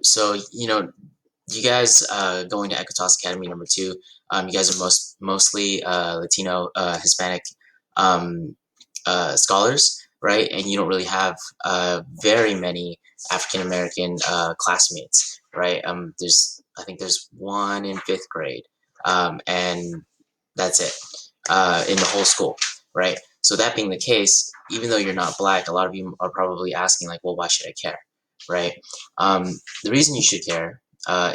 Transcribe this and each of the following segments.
So you guys going to Equitas Academy number two. You guys are mostly Latino, Hispanic um, scholars, right? And you don't really have very many African American classmates, right? I think there's one in fifth grade, and that's it in the whole school, right? So that being the case, even though you're not black, a lot of you are probably asking like, well, why should I care, right? Um, the reason you should care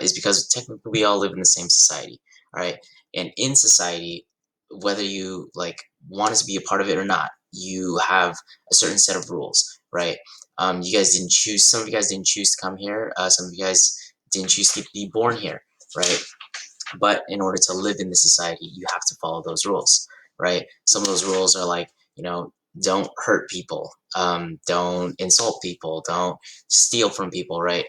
is because technically we all live in the same society, right? And in society, whether you like want to be a part of it or not, you have a certain set of rules, right? You guys didn't choose. Some of you guys didn't choose to come here. Some of you guys didn't choose to be born here, right? But in order to live in the society, you have to follow those rules, right? Some of those rules are like, don't hurt people, don't insult people, don't steal from people, right?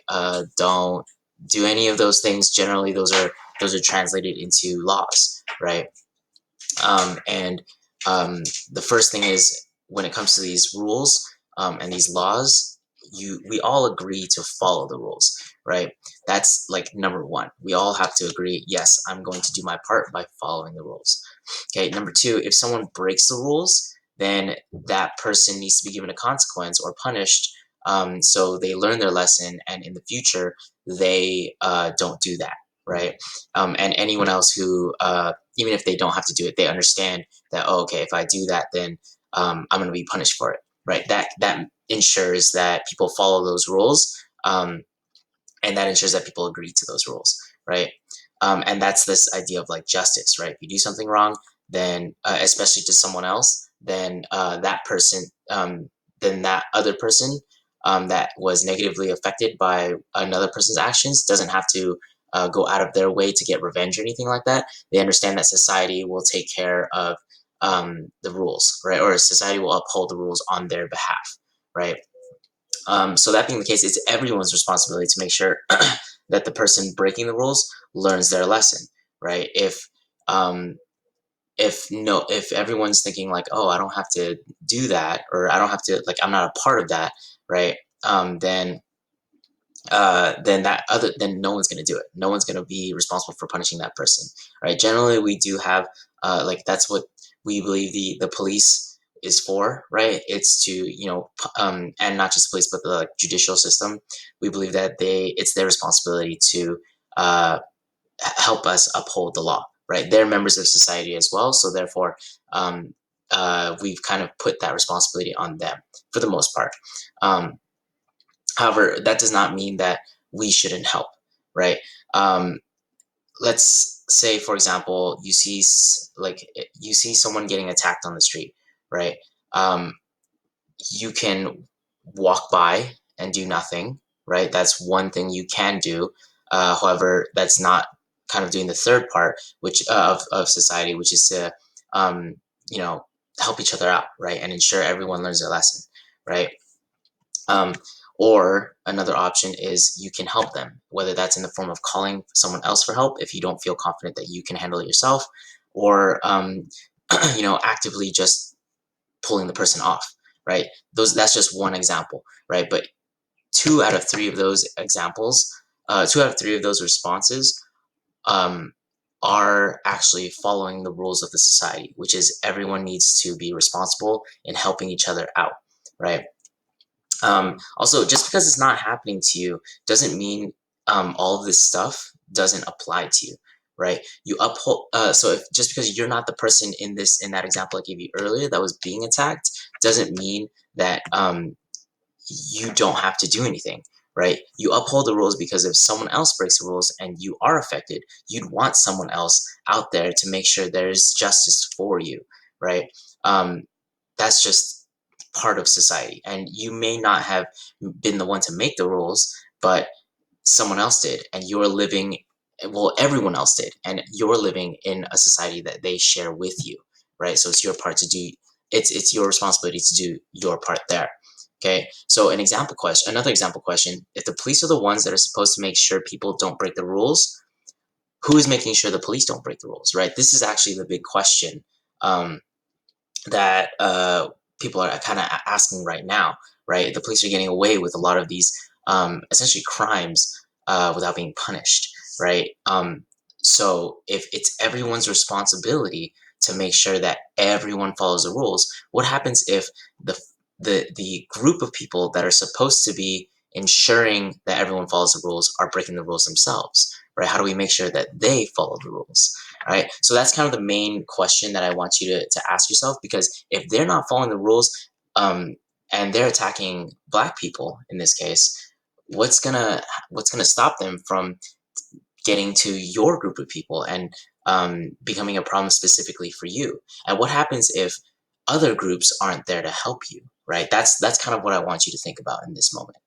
Don't do any of those things. Generally, those are translated into laws, right? And the first thing is when it comes to these rules and these laws, we all agree to follow the rules, right? That's like number one. We all have to agree, yes, I'm going to do my part by following the rules. Okay, number two, if someone breaks the rules, then that person needs to be given a consequence or punished, so they learn their lesson and in the future they don't do that, right? And anyone else who even if they don't have to do it, they understand that, oh, okay, if I do that, then I'm going to be punished for it, right? That ensures that people follow those rules, and that ensures that people agree to those rules, right? And that's this idea of like justice, right? If you do something wrong, then especially to someone else, then then that other person that was negatively affected by another person's actions doesn't have to go out of their way to get revenge or anything like that. They understand that society will take care of the rules, right? Or society will uphold the rules on their behalf, right? So that being the case, it's everyone's responsibility to make sure that the person breaking the rules learns their lesson, right? Um, if everyone's thinking like, oh, I don't have to do that, or I don't have to, like, I'm not a part of that, right? Then then no one's going to do it. No one's going to be responsible for punishing that person, right? Generally, we do have like that's what we believe the police is for, right? It's to and not just police, but the like, judicial system. We believe that it's their responsibility to uh, help us uphold the law, right? They're members of society as well, so therefore, we've kind of put that responsibility on them for the most part. Um, However, that does not mean that we shouldn't help, right? Um, let's say, for example, you see someone getting attacked on the street, right? Um, you can walk by and do nothing, right? That's one thing you can do. However, that's not kind of doing the third part, which of society, which is to um, you know help each other out, right, and ensure everyone learns their lesson, right? Um, or another option is you can help them, whether that's in the form of calling someone else for help if you don't feel confident that you can handle it yourself, or actively just pulling the person off, right? That's just one example, right? But two out of three of those examples, two out of three of those responses um, are actually following the rules of the society, which is everyone needs to be responsible in helping each other out, right? Also, just because it's not happening to you doesn't mean all of this stuff doesn't apply to you, right? You uphold. So if just because you're not the person in that example I gave you earlier that was being attacked, doesn't mean that you don't have to do anything, right? You uphold the rules because if someone else breaks the rules and you are affected, you'd want someone else out there to make sure there's justice for you, right? Um, that's just part of society. And you may not have been the one to make the rules, but someone else did. And you're living, well, everyone else did. And you're living in a society that they share with you, right? So it's your part to do, it's your responsibility to do your part there. Okay, so another example question: if the police are the ones that are supposed to make sure people don't break the rules, who is making sure the police don't break the rules, right? This is actually the big question um, that people are kind of asking right now, right? The police are getting away with a lot of these essentially crimes without being punished, right? So if it's everyone's responsibility to make sure that everyone follows the rules, what happens if the the group of people that are supposed to be ensuring that everyone follows the rules are breaking the rules themselves, right? How do we make sure that they follow the rules, right? So that's kind of the main question that I want you to ask yourself, because if they're not following the rules, um, and they're attacking black people in this case, what's gonna what's gonna stop them from getting to your group of people and becoming a problem specifically for you? And what happens if other groups aren't there to help you, right? That's kind of what I want you to think about in this moment.